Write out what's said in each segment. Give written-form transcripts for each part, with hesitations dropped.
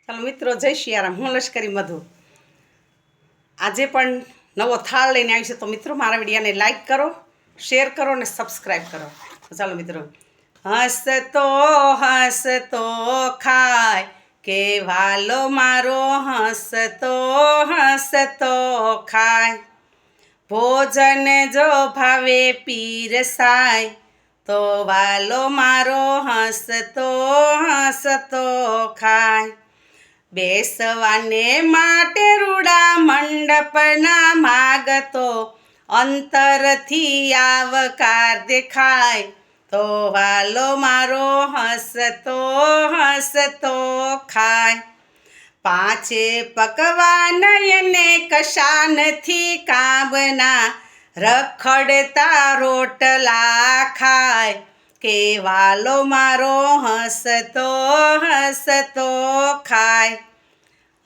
ચાલો મિત્રો, જય શિયારામ. હું લશ્કરી મધુ આજે પણ નવો થાળ લઈને આવી છે. તો મિત્રો, મારા વિડીયોને લાઈક કરો, શેર કરો અને સબસ્ક્રાઈબ કરો. તો ચાલો મિત્રો, હસતો હસતો ખાય કે વાલો મારો હસતો હસતો ખાય, ભોજન જો ભાવે પીરસાય તો વાલો મારો હસતો હસતો ખાય. બેસવાને માટે રૂડા મંડપના માગતો અંતરથી આવકાર દેખાય તો વાલો મારો હસતો હસતો ખાય. પાંચે પકવાન એને કશા નથી કામના, રખડતા રોટલા ખાય કે વાલો મારો હસતો હસતો ખાય.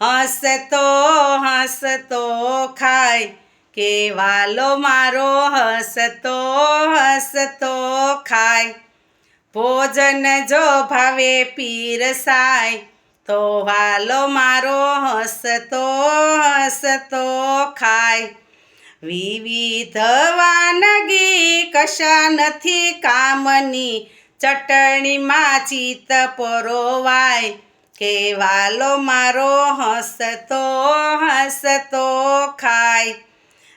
હસતો હસતો ખાય કે વાલો મારો હસતો હસતો ખાય. ભોજન જો ભાવે પીરસાય તો વાલો મારો હસતો હસતો ખાય. વિવિધ વાનગી કશા નથી કામની, ચટણીમાં ચિત્ત પરોવાય કે વાલો મારો હસતો હસતો ખાય.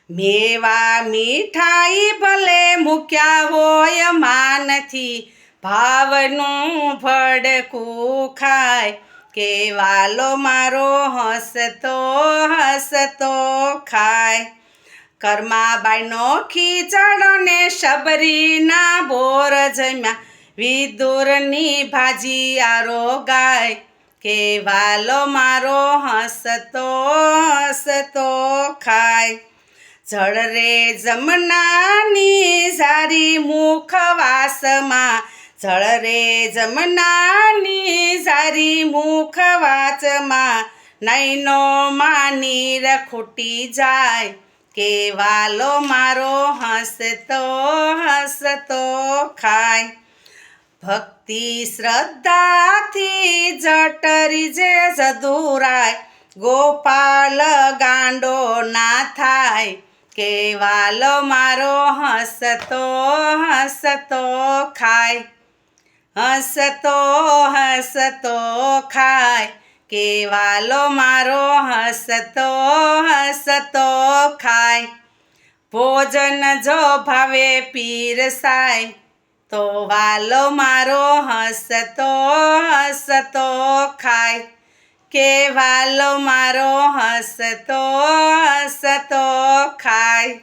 મેવા મીઠાઈ ભલે મૂક્યા હોય માનથી, ભાવનું ભડકું ખાય કે વાલો મારો હસતો હસતો ખાય. કર્માબાઈનો ખીચડો ને શબરીના બોર જમ્યા, વિદુરની ભાજી આરો ગાય કે વાલો મારો હસતો હસતો ખાય. જળ રે જમનાની સારી મુખવાસમાં, જળ રે જમનાની સારી મુખવાસમાં, નૈનો માનીર ખૂટી જાય કે વાલો મારો હસતો હસતો ખાય. ભક્તિ શ્રદ્ધાથી જટરી જે જદુરાય, ગોપાલ ગાંડો ના થાય કે વાલો મારો હસતો હસતો ખાય. હસતો હસતો ખાય કે વાલો મારો હસતો હસતો ખાય. ભોજન જો ભાવે પીરસાય તો વાલો મારો હસતો હસતો ખાય કે વાલો મારો હસતો હસતો ખાય.